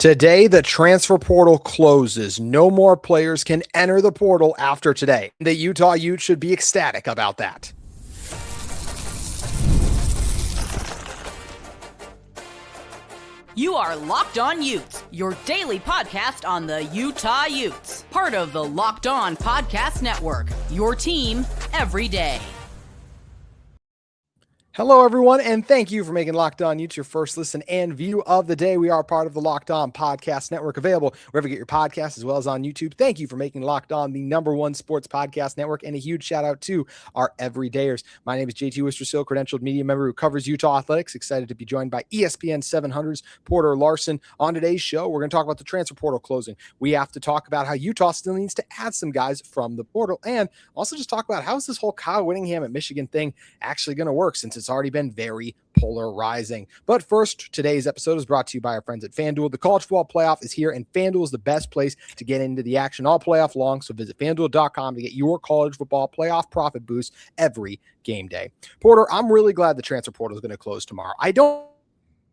Today, the transfer portal closes. No more players can enter the portal after today. The Utah Utes should be ecstatic about that. You are Locked On Utes, your daily podcast on the Utah Utes. Part of the Locked On Podcast Network, your team every day. Hello, everyone, and thank you for making Locked On Utes your first listen and view of the day. We are part of the Locked On Podcast Network, available wherever you get your podcasts as well as on YouTube. Thank you for making Locked On the #1 sports podcast network, and a huge shout out to our everydayers. My name is JT Wistrcill, credentialed media member who covers Utah athletics. Excited to be joined by ESPN 700's Porter Larson. On today's show, we're going to talk about the transfer portal closing. We have to talk about how Utah still needs to add some guys from the portal, and also just talk about how's this whole Kyle Whittingham at Michigan thing actually going to work, since it's already been very polarizing. But first, today's episode is brought to you by our friends at FanDuel. The college football playoff is here, and FanDuel is the best place to get into the action all playoff long. So visit FanDuel.com to get your college football playoff profit boost every game day. Porter, I'm really glad the transfer portal is going to close tomorrow. I don't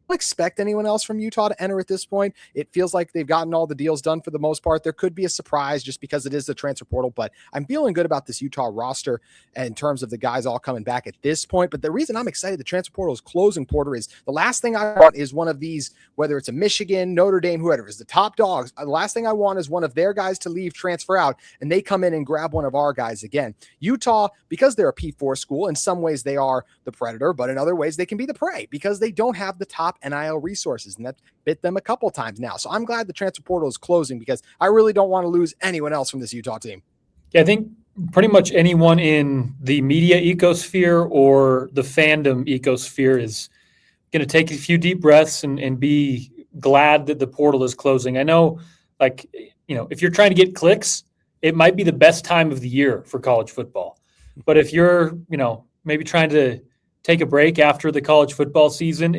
expect anyone else from Utah to enter at this point. It feels like they've gotten all the deals done for the most part. There could be a surprise just because it is the transfer portal, but I'm feeling good about this Utah roster in terms of the guys all coming back at this point. But the reason I'm excited the transfer portal is closing, Porter, is the last thing I want is one of these, whether it's a Michigan, Notre Dame, whoever is the top dogs. The last thing I want is one of their guys to leave, transfer out, and they come in and grab one of our guys again. Utah, because they're a P4 school, in some ways they are the predator, but in other ways they can be the prey because they don't have the top NIL resources, and that bit them a couple times now. So I'm glad the transfer portal is closing because I really don't want to lose anyone else from this Utah team. Yeah, I think pretty much anyone in the media ecosphere or the fandom ecosphere is going to take a few deep breaths and be glad that the portal is closing. I know, if you're trying to get clicks, it might be the best time of the year for college football. But if you're, maybe trying to take a break after the college football season,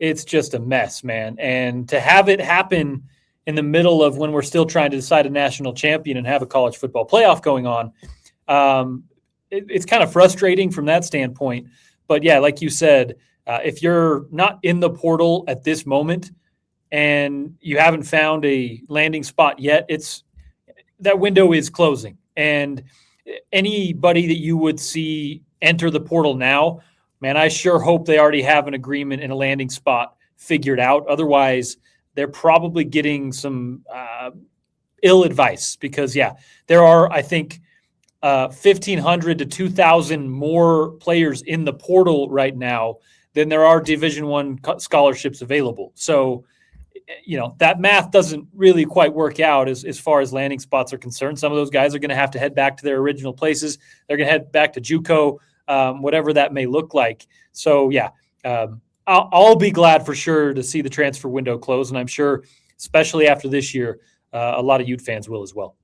it's just a mess, man. And to have it happen in the middle of when we're still trying to decide a national champion and have a college football playoff going on, it's kind of frustrating from that standpoint. But yeah, like you said, if you're not in the portal at this moment and you haven't found a landing spot yet, that window is closing. And anybody that you would see enter the portal now, man, I sure hope they already have an agreement and a landing spot figured out. Otherwise, they're probably getting some ill advice because, there are, I think, 1,500 to 2,000 more players in the portal right now than there are Division I scholarships available. So, that math doesn't really quite work out as far as landing spots are concerned. Some of those guys are going to have to head back to their original places. They're going to head back to JUCO, whatever that may look like. So, I'll be glad for sure to see the transfer window close, and I'm sure, especially after this year, a lot of Ute fans will as well.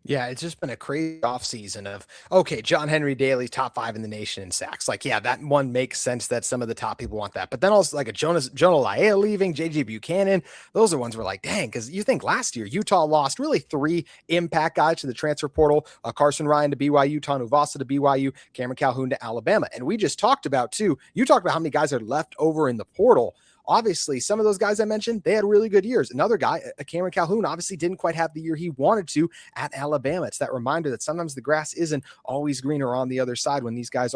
Yeah, it's just been a crazy offseason of, okay, John Henry Daly's top 5 in the nation in sacks. That one makes sense that some of the top people want that. But then also a Jonah Laea leaving, J.J. Buchanan, those are ones we're like, dang, because you think last year Utah lost really 3 impact guys to the transfer portal, Carson Ryan to BYU, Tanu Vasa to BYU, Cameron Calhoun to Alabama. And we just talked about, too, you talked about how many guys are left over in the portal. Obviously, some of those guys I mentioned, they had really good years. Another guy, Cameron Calhoun, obviously didn't quite have the year he wanted to at Alabama. It's that reminder that sometimes the grass isn't always greener on the other side when these guys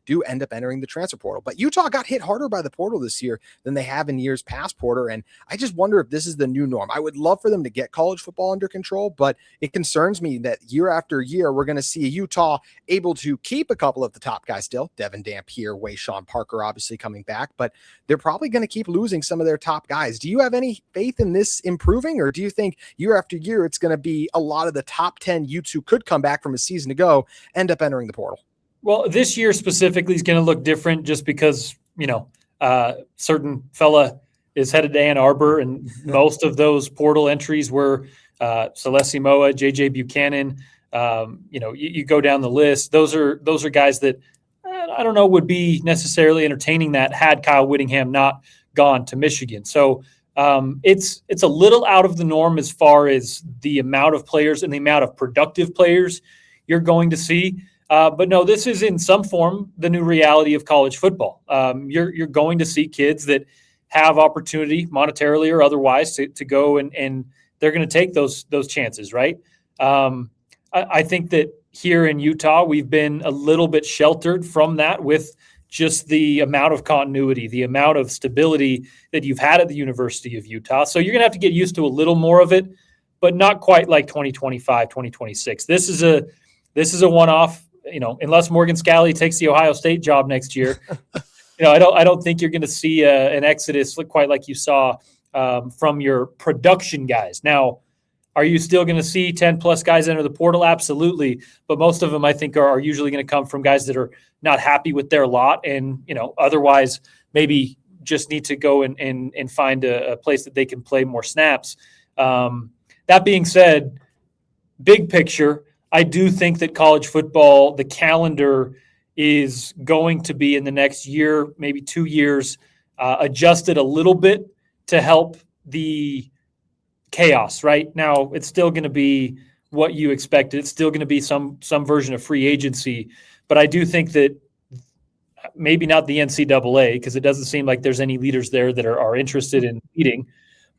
do end up entering the transfer portal. But Utah got hit harder by the portal this year than they have in years past, Porter, and I just wonder if this is the new norm. I would love for them to get college football under control, but it concerns me that year after year, we're going to see Utah able to keep a couple of the top guys still, Devon Dampier, Wayshawn Parker obviously coming back, but they're probably going to keep losing some of their top guys. Do you have any faith in this improving, or do you think year after year it's going to be a lot of the top 10 Utes who could come back from a season ago end up entering the portal? Well, this year specifically is going to look different just because, certain fella is headed to Ann Arbor, and most of those portal entries were Celeste Moa, J.J. Buchanan. You go down the list. Those are guys that I don't know would be necessarily entertaining that had Kyle Whittingham not gone to Michigan. So it's a little out of the norm as far as the amount of players and the amount of productive players you're going to see. But no, this is in some form the new reality of college football. You're going to see kids that have opportunity monetarily or otherwise to go and they're going to take those chances, right? I think that here in Utah, we've been a little bit sheltered from that with just the amount of continuity, the amount of stability that you've had at the University of Utah. So you're going to have to get used to a little more of it, but not quite like 2025, 2026. This is a one-off, unless Morgan Scalley takes the Ohio State job next year. I don't think you're going to see an exodus quite like you saw from your production guys. Now, are you still going to see 10-plus guys enter the portal? Absolutely. But most of them, I think, are usually going to come from guys that are not happy with their lot and, otherwise maybe just need to go and find a place that they can play more snaps. That being said, big picture, I do think that college football, the calendar is going to be in the next year, maybe 2 years, adjusted a little bit to help the chaos. Right now, it's still going to be what you expected. It's still going to be some version of free agency, but I do think that maybe not the NCAA, because it doesn't seem like there's any leaders there that are interested in leading,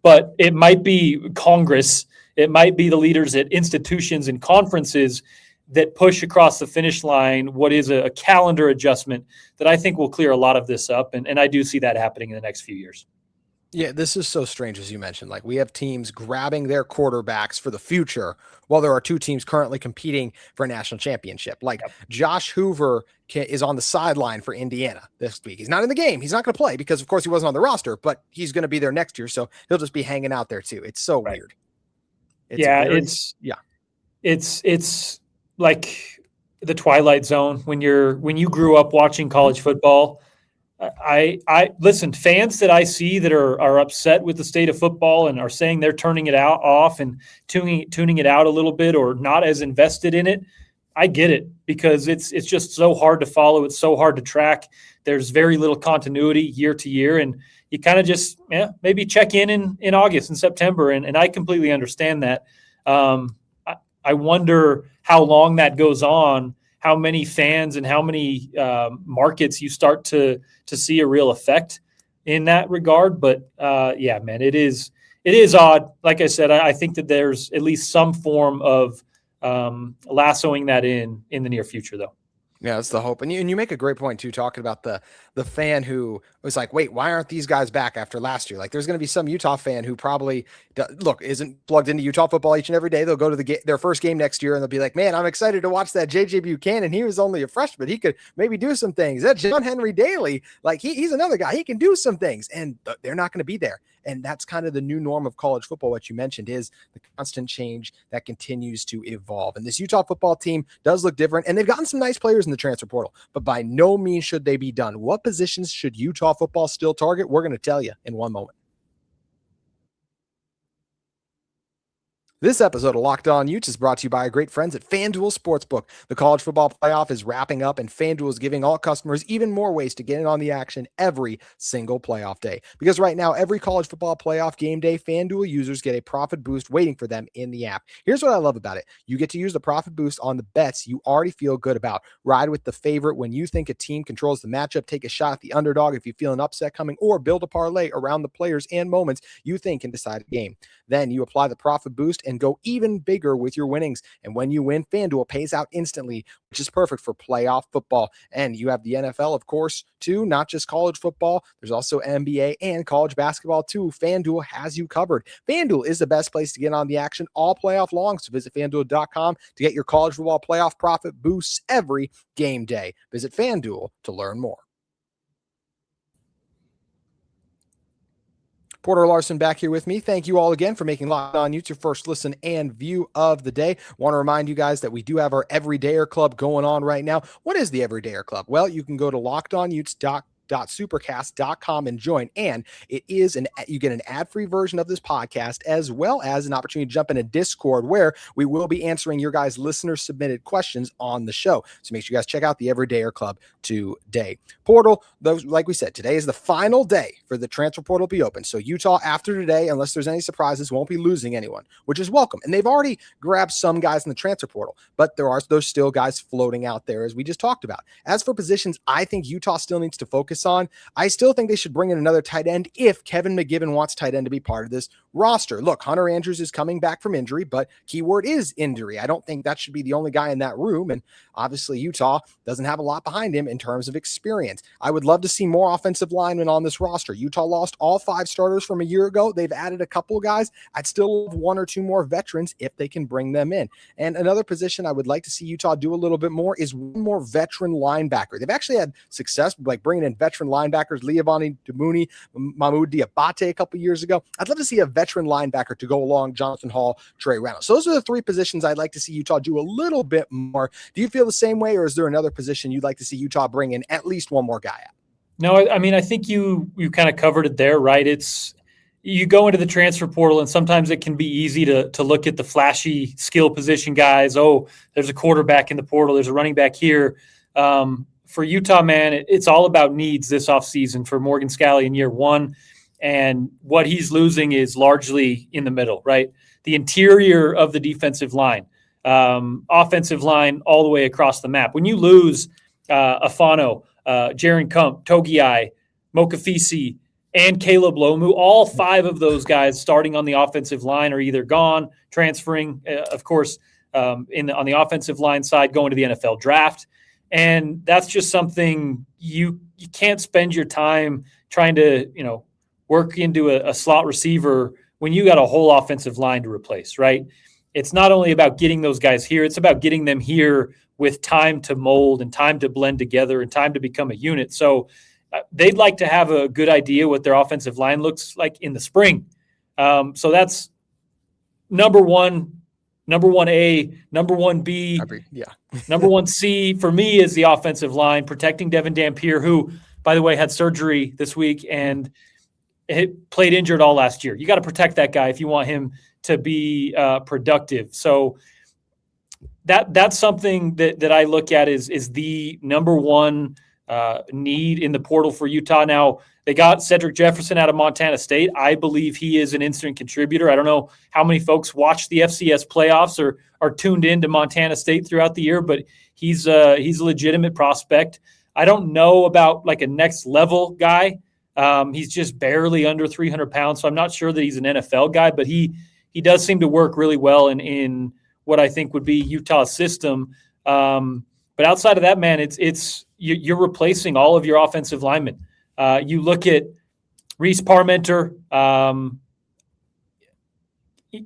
but it might be Congress. It might be the leaders at institutions and conferences that push across the finish line what is a calendar adjustment that I think will clear a lot of this up. And I do see that happening in the next few years. Yeah, this is so strange, as you mentioned. Like, we have teams grabbing their quarterbacks for the future while there are two teams currently competing for a national championship. Like, Josh Hoover is on the sideline for Indiana this week. He's not in the game. He's not going to play because, of course, he wasn't on the roster, but he's going to be there next year. So he'll just be hanging out there too. It's so weird. It's like the Twilight Zone when you grew up watching college football. I listen, fans that I see that are upset with the state of football and are saying they're turning it off and tuning it out a little bit or not as invested in it. I get it, because it's just so hard to follow. It's so hard to track. There's very little continuity year to year, and you kind of just maybe check in August and September, and I completely understand that. I wonder how long that goes on, how many fans and how many markets you start to see a real effect in that regard. But man, it is odd. Like I said, I think that there's at least some form of lassoing that in the near future, though. Yeah, that's the hope. And you make a great point too, talking about the fan who was like, wait, why aren't these guys back after last year? Like, there's going to be some Utah fan who probably isn't plugged into Utah football each and every day. They'll go to their first game next year and they'll be like, man, I'm excited to watch that JJ Buchanan. He was only a freshman. He could maybe do some things. That John Henry Daly, like he's another guy. He can do some things, and they're not going to be there. And that's kind of the new norm of college football. What you mentioned is the constant change that continues to evolve. And this Utah football team does look different, and they've gotten some nice players in the transfer portal, but by no means should they be done. What positions should Utah football still target? We're going to tell you in one moment. This episode of Locked On Utes is brought to you by our great friends at FanDuel Sportsbook. The college football playoff is wrapping up, and FanDuel is giving all customers even more ways to get in on the action every single playoff day. Because right now, every college football playoff game day, FanDuel users get a profit boost waiting for them in the app. Here's what I love about it. You get to use the profit boost on the bets you already feel good about. Ride with the favorite when you think a team controls the matchup. Take a shot at the underdog if you feel an upset coming, or build a parlay around the players and moments you think can decide a game. Then you apply the profit boost and go even bigger with your winnings. And when you win, FanDuel pays out instantly, which is perfect for playoff football. And you have the NFL, of course, too, not just college football. There's also NBA and college basketball, too. FanDuel has you covered. FanDuel is the best place to get on the action all playoff long. So visit FanDuel.com to get your college football playoff profit boosts every game day. Visit FanDuel to learn more. Porter Larson back here with me. Thank you all again for making Locked On Utes your first listen and view of the day. Want to remind you guys that we do have our Everydayer Club going on right now. What is the Everydayer Club? Well, you can go to lockedonutes.supercast.com and join. And you get an ad-free version of this podcast, as well as an opportunity to jump in a Discord where we will be answering your guys' listener-submitted questions on the show. So make sure you guys check out the Everydayer Club today. Portal, like we said, today is the final day for the transfer portal to be open. So Utah, after today, unless there's any surprises, won't be losing anyone, which is welcome. And they've already grabbed some guys in the transfer portal, but there's still guys floating out there, as we just talked about. As for positions, I think Utah still needs to focus focus on. I still think they should bring in another tight end if Kevin McGibbon wants tight end to be part of this roster. Look, Hunter Andrews is coming back from injury, but keyword is injury. I don't think that should be the only guy in that room. And obviously Utah doesn't have a lot behind him in terms of experience. I would love to see more offensive linemen on this roster. Utah lost all 5 starters from a year ago. They've added a couple of guys. I'd still love 1 or 2 more veterans if they can bring them in. And another position I would like to see Utah do a little bit more is one more veteran linebacker. They've actually had success like bringing in veteran linebackers, Leavani Damuni, Mahmoud Diabate a couple years ago. I'd love to see a veteran linebacker to go along Jonathan Hall, Trey Reynolds. So those are the 3 positions I'd like to see Utah do a little bit more. Do you feel the same way, or is there another position you'd like to see Utah bring in at least one more guy at? No, I mean, I think you kind of covered it there, right? It's you go into the transfer portal, and sometimes it can be easy to look at the flashy skill position guys. Oh, there's a quarterback in the portal. There's a running back here. For Utah, man, it's all about needs this offseason for Morgan Scalley in year 1. And what he's losing is largely in the middle, right? The interior of the defensive line, offensive line all the way across the map. When you lose Afano, Jaron Kump, Togiai, Mokafisi, and Caleb Lomu, all 5 of those guys starting on the offensive line are either gone, transferring, of course, on the offensive line side, going to the NFL draft. And that's just something you can't spend your time trying to, work into a slot receiver when you got a whole offensive line to replace, right? It's not only about getting those guys here, it's about getting them here with time to mold and time to blend together and time to become a unit. So they'd like to have a good idea what their offensive line looks like in the spring. So that's number 1A, number 1B, number 1C for me is the offensive line, protecting Devon Dampier, who, by the way, had surgery this week and played injured all last year. You got to protect that guy if you want him to be productive. So that's something that I look at is the number 1 need in the portal for Utah. Now, they got Cedric Jefferson out of Montana State. I believe he is an instant contributor. I don't know how many folks watch the FCS playoffs or are tuned into Montana State throughout the year, but he's a legitimate prospect. I don't know about like a next level guy. He's just barely under 300 pounds, so I'm not sure that he's an NFL guy, but he does seem to work really well in what I think would be Utah's system. But outside of that, man, you're replacing all of your offensive linemen. You look at Reese Parmenter,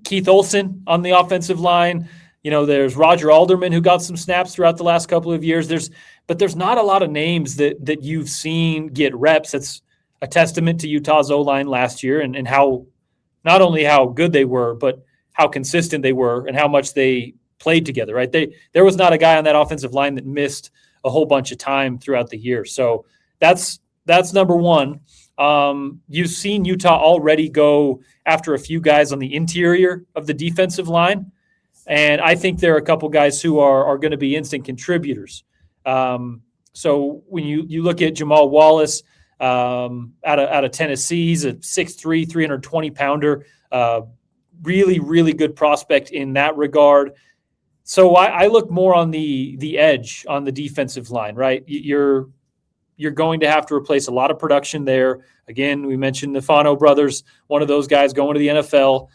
Keith Olson on the offensive line. There's Roger Alderman, who got some snaps throughout the last couple of years. But there's not a lot of names that you've seen get reps. It's a testament to Utah's O-line last year and how not only how good they were, but how consistent they were and how much they played together, right? There was not a guy on that offensive line that missed a whole bunch of time throughout the year. So that's number 1. You've seen Utah already go after a few guys on the interior of the defensive line. And I think there are a couple guys who are going to be instant contributors. So when you look at Jamal Wallace out of Tennessee, he's a 6'3", 320-pounder, really, really good prospect in that regard. So I look more on the edge on the defensive line, right? You're going to have to replace a lot of production there. Again, we mentioned the Fano brothers, one of those guys going to the NFL.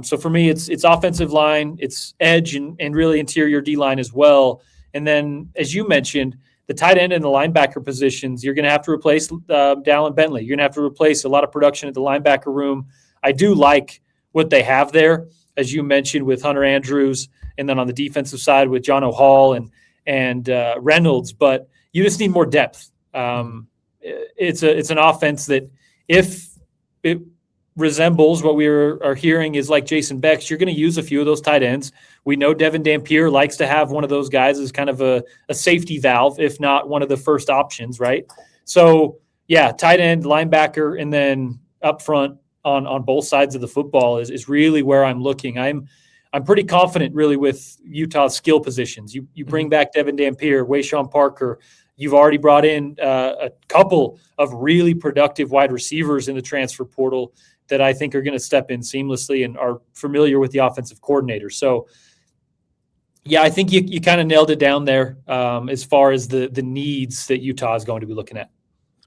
So for me, it's offensive line, it's edge, and really interior D-line as well. And then, as you mentioned, the tight end and the linebacker positions, you're going to have to replace Dallin Bentley. You're going to have to replace a lot of production at the linebacker room. I do like what they have there, as you mentioned, with Hunter Andrews, and then on the defensive side with John O'Hall and Reynolds. But you just need more depth. It's an offense that, if it resembles what we are hearing is like Jason Beck's, you're going to use a few of those tight ends. We know Devon Dampier likes to have one of those guys as kind of a safety valve, if not one of the first options, right? So, yeah, tight end, linebacker, and then up front on both sides of the football is really where I'm looking. I'm pretty confident, really, with Utah's skill positions. You bring back Devon Dampier, Wayshawn Parker. You've already brought in a couple of really productive wide receivers in the transfer portal that I think are going to step in seamlessly and are familiar with the offensive coordinator. So, yeah, I think you kind of nailed it down there as far as the needs that Utah is going to be looking at.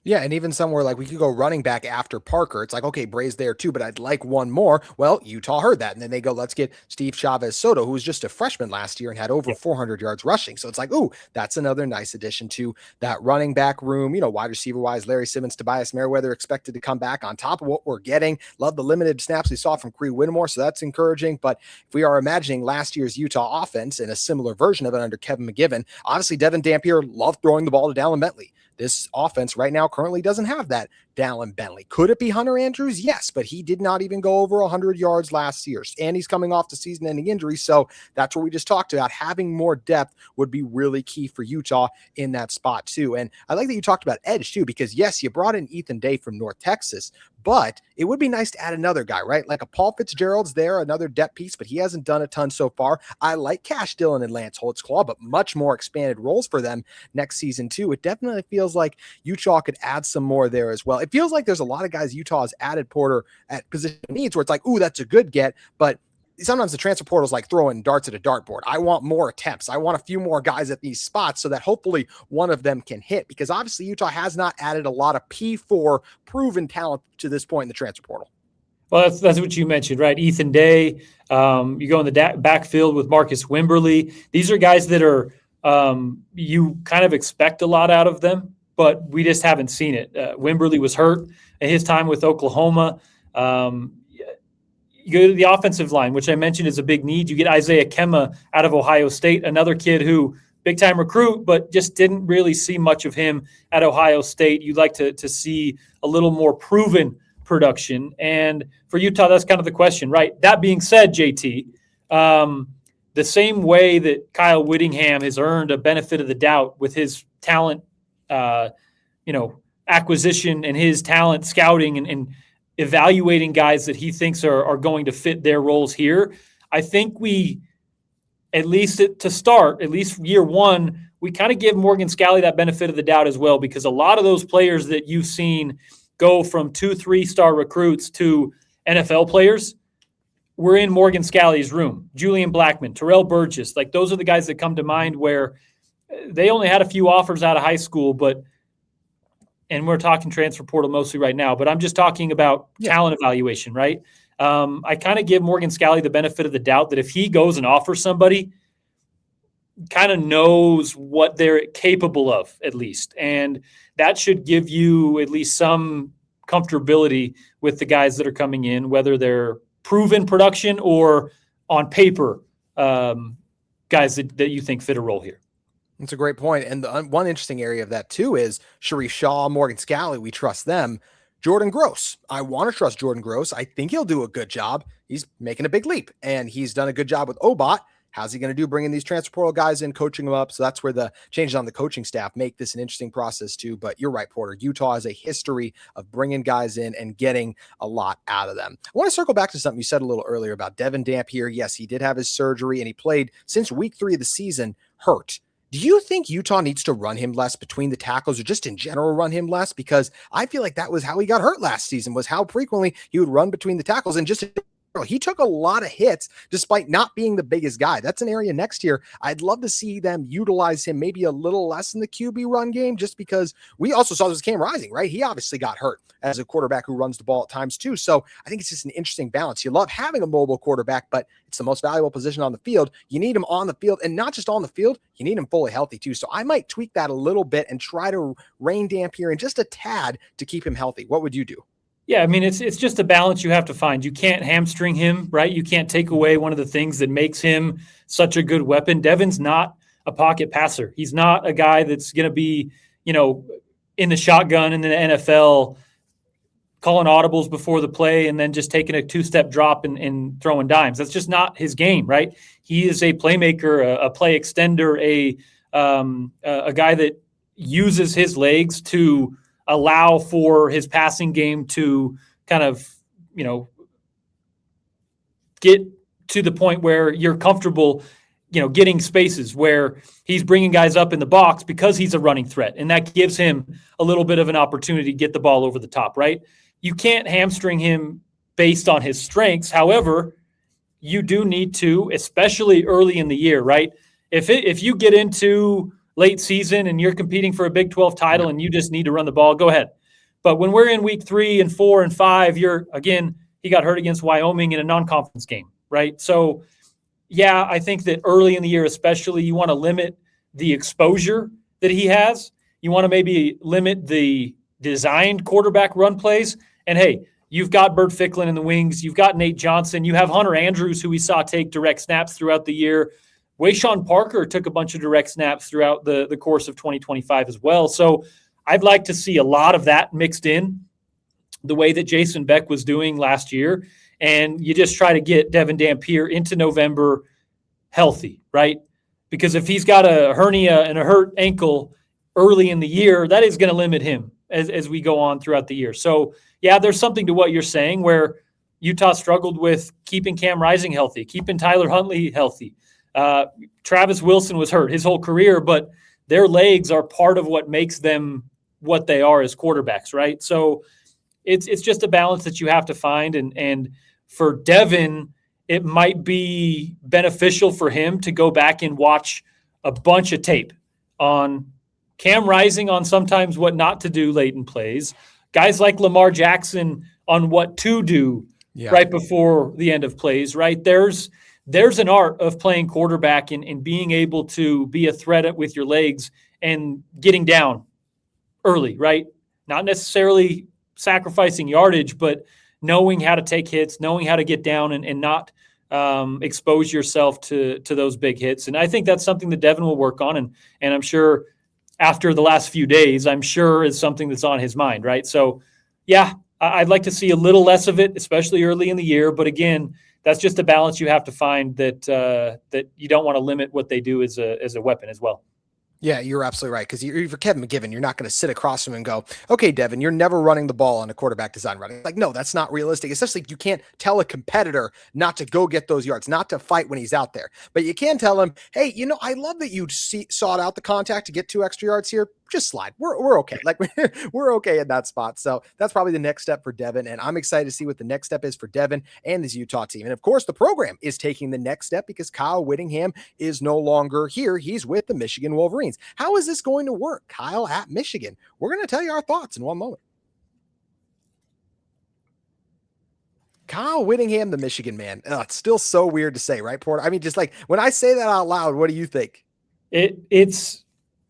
Yeah, and even somewhere like we could go running back after Parker. It's like, okay, Bray's there too, but I'd like one more. Well, Utah heard that. And then they go, let's get Steve Chavez Soto, who was just a freshman last year and had over 400 yards rushing. So it's like, ooh, that's another nice addition to that running back room. Wide receiver wise, Larry Simmons, Tobias Merriweather expected to come back on top of what we're getting. Love the limited snaps we saw from Cree Whittemore. So that's encouraging. But if we are imagining last year's Utah offense in a similar version of it under Kevin McGivern, obviously Devon Dampier loved throwing the ball to Dallin Bentley. This offense right now currently doesn't have that Dallin Bentley. Could it be Hunter Andrews? Yes, but he did not even go over 100 yards last year. And he's coming off the season-ending injury, so that's what we just talked about. Having more depth would be really key for Utah in that spot too. And I like that you talked about edge too, because yes, you brought in Ethan Day from North Texas, but it would be nice to add another guy, right? Like a Paul Fitzgerald's there, another depth piece, but he hasn't done a ton so far. I like Cash Dillon and Lance Holtzclaw, but much more expanded roles for them next season too. It definitely feels like Utah could add some more there as well. It feels like there's a lot of guys Utah has added Porter at position needs where it's like, ooh, that's a good get, but sometimes the transfer portal is like throwing darts at a dartboard. I want more attempts. I want a few more guys at these spots so that hopefully one of them can hit, because obviously Utah has not added a lot of P4 proven talent to this point in the transfer portal. Well, that's what you mentioned, right? Ethan Day, you go in the backfield with Marcus Wimberly. These are guys that are you kind of expect a lot out of them, but we just haven't seen it. Wimberly was hurt at his time with Oklahoma. You go to the offensive line, which I mentioned is a big need. You get Isaiah Kemma out of Ohio State, another kid who big-time recruit, but just didn't really see much of him at Ohio State. You'd like to see a little more proven production. And for Utah, that's kind of the question, right? That being said, JT, the same way that Kyle Whittingham has earned a benefit of the doubt with his talent, acquisition and his talent scouting and evaluating guys that he thinks are going to fit their roles here. I think we, at least to start, at least year one, we kind of give Morgan Scalley that benefit of the doubt as well, because a lot of those players that you've seen go from 2-3-star recruits to NFL players were in Morgan Scalley's room. Julian Blackmon, Terrell Burgess, like those are the guys that come to mind where they only had a few offers out of high school, and we're talking transfer portal mostly right now, but I'm just talking about talent evaluation, right? I kind of give Morgan Scalley the benefit of the doubt that if he goes and offers somebody, kind of knows what they're capable of at least. And that should give you at least some comfortability with the guys that are coming in, whether they're proven production or on paper guys that you think fit a role here. That's a great point. And the one interesting area of that too is Sharif Shaw, Morgan Scalley. We trust them. Jordan Gross. I want to trust Jordan Gross. I think he'll do a good job. He's making a big leap, and he's done a good job with Obot. How's he going to do bringing these transfer portal guys in, coaching them up? So that's where the changes on the coaching staff make this an interesting process too. But you're right, Porter. Utah has a history of bringing guys in and getting a lot out of them. I want to circle back to something you said a little earlier about Devon Dampier. Yes, he did have his surgery, and he played since week 3 of the season hurt. Do you think Utah needs to run him less between the tackles, or just in general run him less? Because I feel like that was how he got hurt last season, was how frequently he would run between the tackles. And just he took a lot of hits despite not being the biggest guy. That's an area next year I'd love to see them utilize him maybe a little less in the QB run game, just because we also saw this Cam Rising, right? He obviously got hurt as a quarterback who runs the ball at times too. So I think it's just an interesting balance. You love having a mobile quarterback, but it's the most valuable position on the field. You need him on the field, and not just on the field, you need him fully healthy too. So I might tweak that a little bit and try to rein Dampier in just a tad to keep him healthy. What would you do? Yeah, I mean, it's just a balance you have to find. You can't hamstring him, right? You can't take away one of the things that makes him such a good weapon. Devon's not a pocket passer. He's not a guy that's going to be, in the shotgun in the NFL, calling audibles before the play and then just taking a 2-step drop and throwing dimes. That's just not his game, right? He is a playmaker, a play extender, a guy that uses his legs to allow for his passing game to kind of, get to the point where you're comfortable, getting spaces where he's bringing guys up in the box because he's a running threat. And that gives him a little bit of an opportunity to get the ball over the top, right? You can't hamstring him based on his strengths. However, you do need to, especially early in the year, right? If you get into late season and you're competing for a Big 12 title and you just need to run the ball, go ahead. But when we're in week 3 and 4 and 5, he got hurt against Wyoming in a non-conference game, right? So, yeah, I think that early in the year especially, you want to limit the exposure that he has. You want to maybe limit the designed quarterback run plays. And, hey, you've got Burt Ficklin in the wings. You've got Nate Johnson. You have Hunter Andrews, who we saw take direct snaps throughout the year. Wayshawn Parker took a bunch of direct snaps throughout the course of 2025 as well. So I'd like to see a lot of that mixed in the way that Jason Beck was doing last year. And you just try to get Devon Dampier into November healthy, right? Because if he's got a hernia and a hurt ankle early in the year, that is going to limit him as we go on throughout the year. So, yeah, there's something to what you're saying where Utah struggled with keeping Cam Rising healthy, keeping Tyler Huntley healthy. Travis Wilson was hurt his whole career, but their legs are part of what makes them what they are as quarterbacks, right? So it's just a balance that you have to find. And for Devon, it might be beneficial for him to go back and watch a bunch of tape on Cam Rising, on sometimes what not to do late in plays, guys like Lamar Jackson on what to do right before the end of plays, right? There's an art of playing quarterback and being able to be a threat with your legs and getting down early, right? Not necessarily sacrificing yardage, but knowing how to take hits, knowing how to get down and not expose yourself to those big hits. And I think that's something that Devon will work on. And I'm sure after the last few days, I'm sure is something that's on his mind, right? So, yeah, I'd like to see a little less of it, especially early in the year. But again, that's just a balance you have to find that you don't want to limit what they do as a weapon as well. Yeah, you're absolutely right. Because for Kevin McGivern, you're not going to sit across from him and go, okay, Devon, you're never running the ball on a quarterback design running. Like, no, that's not realistic. Especially you can't tell a competitor not to go get those yards, not to fight when he's out there. But you can tell him, hey, I love that you sought out the contact to get 2 extra yards here. Just slide. We're okay. Like we're okay in that spot. So that's probably the next step for Devon. And I'm excited to see what the next step is for Devon and his Utah team. And of course, the program is taking the next step because Kyle Whittingham is no longer here. He's with the Michigan Wolverines. How is this going to work, Kyle, at Michigan? We're going to tell you our thoughts in one moment. Kyle Whittingham, the Michigan man. It's still so weird to say, right, Porter? I mean, just like when I say that out loud, what do you think?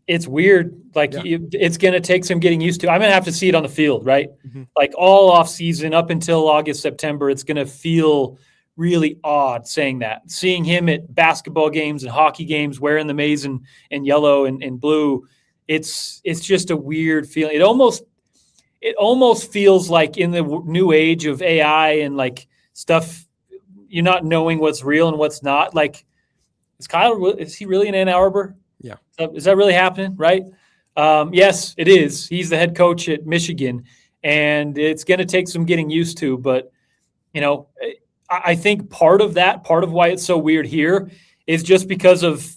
It's weird. Like it's going to take some getting used to. I'm going to have to see it on the field, right? Mm-hmm. Like all off season up until August, September, it's going to feel really odd saying that. Seeing him at basketball games and hockey games wearing the maize and yellow and blue, it's just a weird feeling. It almost feels like in the new age of AI and like stuff, you're not knowing what's real and what's not. Like, is he really in Ann Arbor? Yeah. Is that really happening? Right. Yes, it is. He's the head coach at Michigan, and it's going to take some getting used to. But, I think part of why it's so weird here is just because of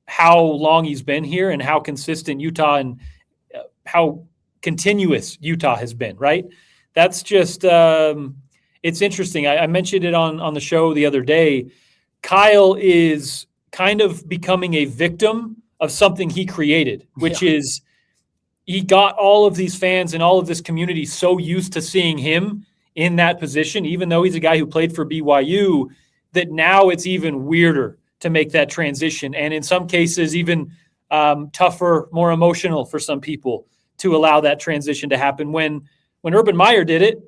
how long he's been here and how consistent Utah and how continuous Utah has been. Right. That's just it's interesting. I mentioned it on the show the other day. Kyle is kind of becoming a victim of something he created, which is he got all of these fans and all of this community so used to seeing him in that position, even though he's a guy who played for BYU, that now it's even weirder to make that transition. And in some cases, even tougher, more emotional for some people to allow that transition to happen. When Urban Meyer did it,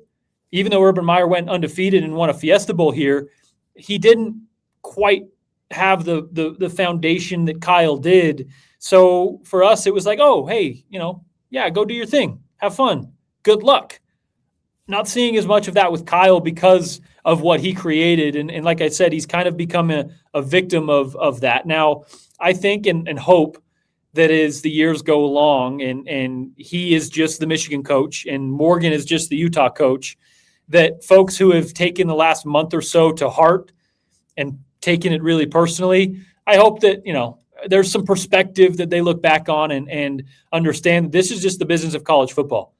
even though Urban Meyer went undefeated and won a Fiesta Bowl here, he didn't quite have the foundation that Kyle did. So for us, it was like, oh, hey, go do your thing. Have fun. Good luck. Not seeing as much of that with Kyle because of what he created. And like I said, he's kind of become a victim of that. Now, I think and hope that as the years go along and he is just the Michigan coach and Morgan is just the Utah coach, that folks who have taken the last month or so to heart and taken it really personally, I hope that, there's some perspective that they look back on and understand this is just the business of college football.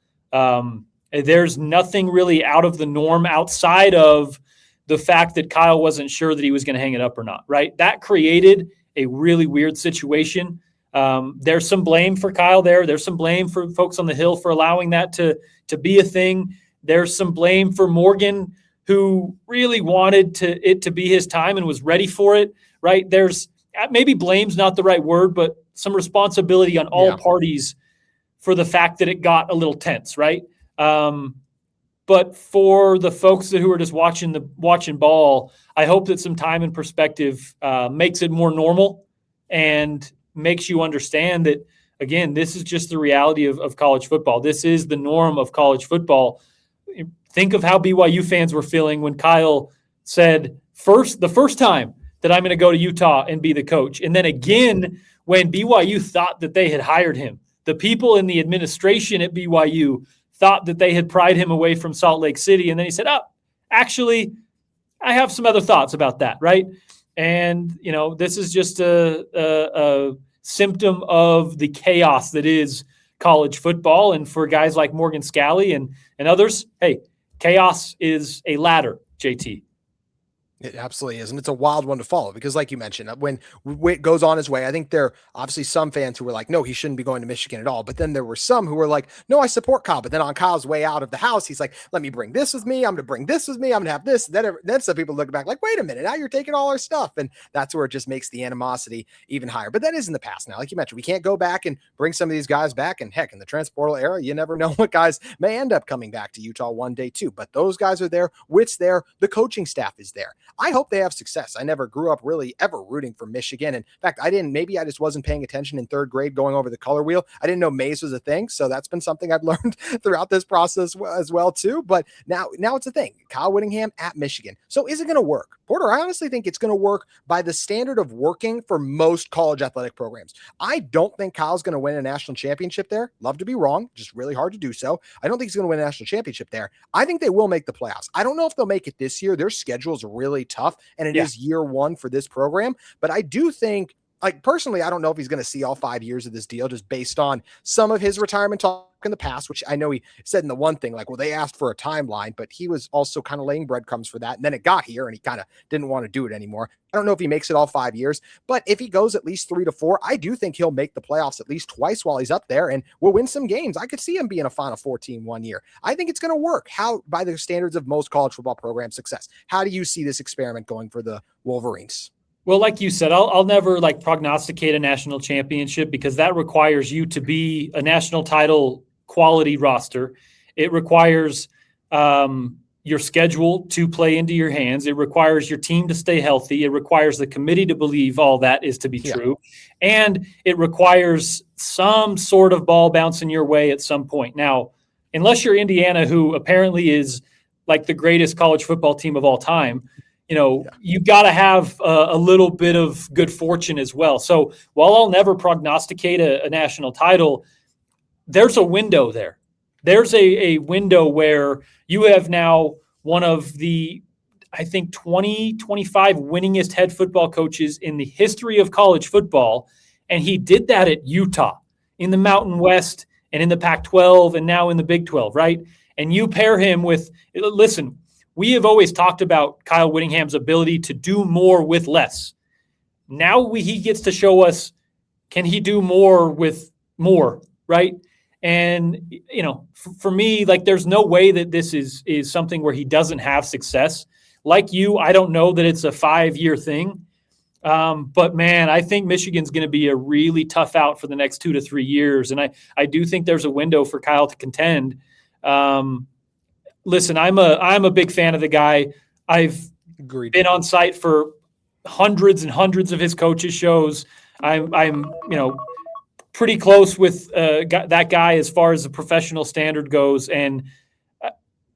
There's nothing really out of the norm outside of the fact that Kyle wasn't sure that he was going to hang it up or not, right? That created a really weird situation There's some blame for Kyle there. There's some blame for folks on the Hill for allowing that to be a thing. There's some blame for Morgan, who really wanted it to be his time and was ready for it, right? There's maybe blame's not the right word, but some responsibility on all parties for the fact that it got a little tense, right? But for the folks who are just watching ball, I hope that some time and perspective makes it more normal and makes you understand that, again, this is just the reality of college football. This is the norm of college football. Think of how BYU fans were feeling when Kyle said the first time that I'm going to go to Utah and be the coach. And then again, when BYU thought that they had hired him, the people in the administration at BYU thought that they had pried him away from Salt Lake City. And then he said, actually, I have some other thoughts about that, right? And, this is just a symptom of the chaos that is college football. And for guys like Morgan Scalley and others, hey, chaos is a ladder, JT. It absolutely is. And it's a wild one to follow because, like you mentioned, when it goes on his way, I think there are obviously some fans who were like, no, he shouldn't be going to Michigan at all. But then there were some who were like, no, I support Kyle. But then on Kyle's way out of the house, he's like, let me bring this with me. I'm going to bring this with me. I'm going to have this. Then some people look back like, wait a minute, now you're taking all our stuff. And that's where it just makes the animosity even higher. But that is in the past now. Like you mentioned, we can't go back and bring some of these guys back. And heck, in the transportal era, you never know what guys may end up coming back to Utah one day too. But those guys are there. Witt's there. The coaching staff is there. I hope they have success. I never grew up really ever rooting for Michigan. In fact, maybe I just wasn't paying attention in third grade going over the color wheel. I didn't know maize was a thing. So that's been something I've learned throughout this process as well too. But now it's a thing. Kyle Whittingham at Michigan. So is it going to work? Porter, I honestly think it's going to work by the standard of working for most college athletic programs. I don't think Kyle's going to win a national championship there. Love to be wrong. Just really hard to do so. I don't think he's going to win a national championship there. I think they will make the playoffs. I don't know if they'll make it this year. Their schedule is really tough, and it is year one for this program. But I do think, like, personally, I don't know if he's going to see all 5 years of this deal just based on some of his retirement talk in the past, which I know he said in the one thing, like, well, they asked for a timeline, but he was also kind of laying breadcrumbs for that. And then it got here and he kind of didn't want to do it anymore. I don't know if he makes it all 5 years, but if he goes at least 3 to 4, I do think he'll make the playoffs at least twice while he's up there and will win some games. I could see him being a Final Four team one year. I think it's going to work. How, by the standards of most college football program success, how do you see this experiment going for the Wolverines? Well, like you said, I'll never prognosticate a national championship because that requires you to be a national title quality roster. It requires your schedule to play into your hands. It requires your team to stay healthy. It requires the committee to believe all that is to be true. And it requires some sort of ball bouncing your way at some point. Now, unless you're Indiana, who apparently is like the greatest college football team of all time, you got to have a little bit of good fortune as well. So while I'll never prognosticate a national title, there's a window there. There's a window where you have now one of the, I think, 25 winningest head football coaches in the history of college football. And he did that at Utah in the Mountain West and in the Pac-12 and now in the Big 12, right? And you pair him with, listen, we have always talked about Kyle Whittingham's ability to do more with less. Now he gets to show us, can he do more with more, right? And, for me, there's no way that this is something where he doesn't have success. Like you, I don't know that it's a 5-year thing. But, man, I think Michigan's going to be a really tough out for the next 2 to 3 years. And I do think there's a window for Kyle to contend. Listen, I'm a big fan of the guy. I've been on site for hundreds and hundreds of his coaches' shows. I'm pretty close with that guy as far as the professional standard goes, and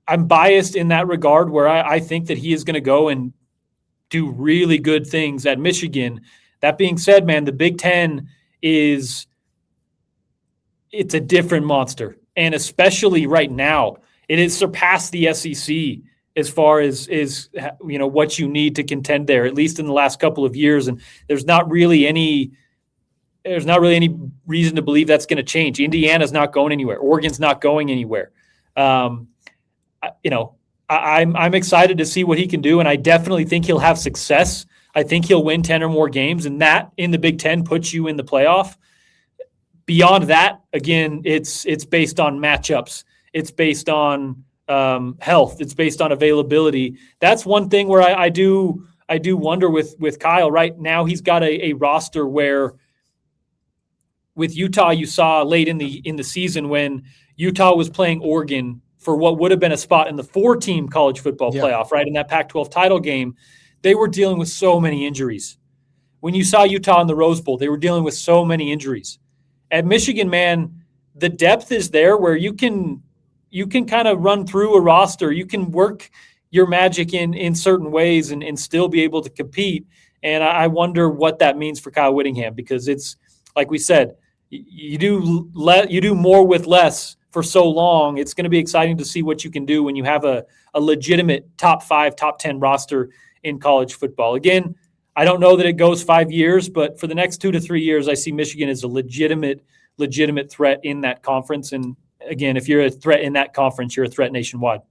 I'm biased in that regard where I think that he is going to go and do really good things at Michigan. That being said, man, the Big Ten it's a different monster, and especially right now. It has surpassed the SEC as far as what you need to contend there, at least in the last couple of years. And there's not really any reason to believe that's going to change. Indiana's not going anywhere. Oregon's not going anywhere. I'm excited to see what he can do, and I definitely think he'll have success. I think he'll win 10 or more games, and that in the Big Ten puts you in the playoff. Beyond that, again, it's based on matchups. It's based on health. It's based on availability. That's one thing where I do wonder with Kyle. Right now, he's got a roster where with Utah, you saw late in the season when Utah was playing Oregon for what would have been a spot in the 4-team college football playoff, right, in that Pac-12 title game. They were dealing with so many injuries. When you saw Utah in the Rose Bowl, they were dealing with so many injuries. At Michigan, man, the depth is there where you can kind of run through a roster. You can work your magic in certain ways and still be able to compete. And I wonder what that means for Kyle Whittingham, because it's like we said, you do more with less for so long. It's going to be exciting to see what you can do when you have a legitimate top 5, top 10 roster in college football. Again, I don't know that it goes 5 years, but for the next 2 to 3 years, I see Michigan as a legitimate threat in that conference. And again, if you're a threat in that conference, you're a threat nationwide.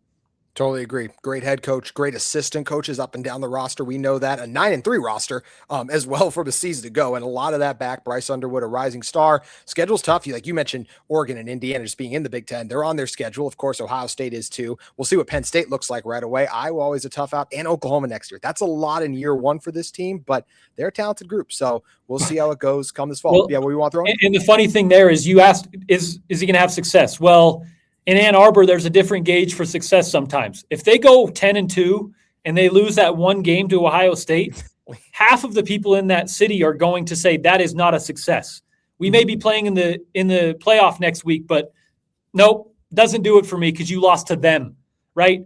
Totally agree. Great head coach, great assistant coaches up and down the roster. We know that. A 9-3 roster as well for the season to go. And a lot of that back. Bryce Underwood, a rising star. Schedule's tough. Like you mentioned, Oregon and Indiana just being in the Big Ten. They're on their schedule. Of course, Ohio State is too. We'll see what Penn State looks like right away. Iowa always a tough out, and Oklahoma next year. That's a lot in year one for this team, but they're a talented group. So we'll see how it goes come this fall. Well, yeah, what do you want to throw in? And the funny thing there is you asked, is he going to have success? Well, in Ann Arbor, there's a different gauge for success sometimes. If they go 10-2 and they lose that one game to Ohio State, half of the people in that city are going to say that is not a success. We may be playing in the playoff next week, but nope, doesn't do it for me because you lost to them, right?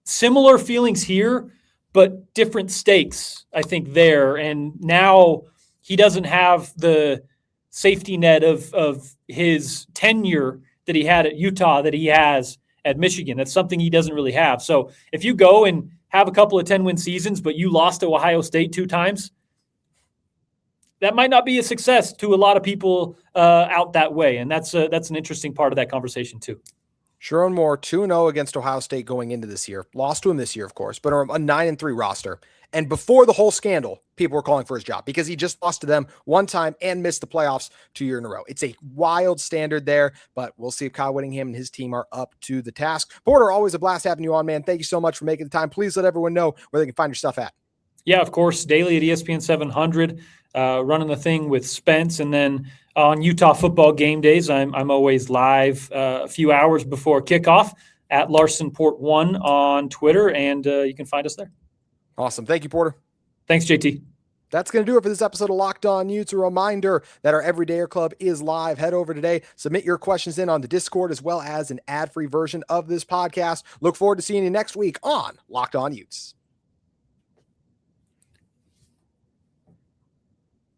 Similar feelings here, but different stakes, I think, there. And now he doesn't have the safety net of his tenure that he had at Utah that he has at Michigan. That's something he doesn't really have. So if you go and have a couple of 10-win seasons, but you lost to Ohio State 2 times, that might not be a success to a lot of people out that way. And that's an interesting part of that conversation too. Sherrone Moore, 2-0 against Ohio State going into this year. Lost to him this year, of course, but a 9-3 roster. And before the whole scandal, people were calling for his job because he just lost to them one time and missed the playoffs 2 years in a row. It's a wild standard there, but we'll see if Kyle Whittingham and his team are up to the task. Porter, always a blast having you on, man. Thank you so much for making the time. Please let everyone know where they can find your stuff at. Yeah, of course, daily at ESPN 700, running the thing with Spence, and then on Utah football game days, I'm always live a few hours before kickoff at LarsonPort1 on Twitter, and you can find us there. Awesome. Thank you, Porter. Thanks, JT. That's going to do it for this episode of Locked On Utes. A reminder that our Everydayer Club is live. Head over today. Submit your questions in on the Discord as well as an ad-free version of this podcast. Look forward to seeing you next week on Locked On Utes.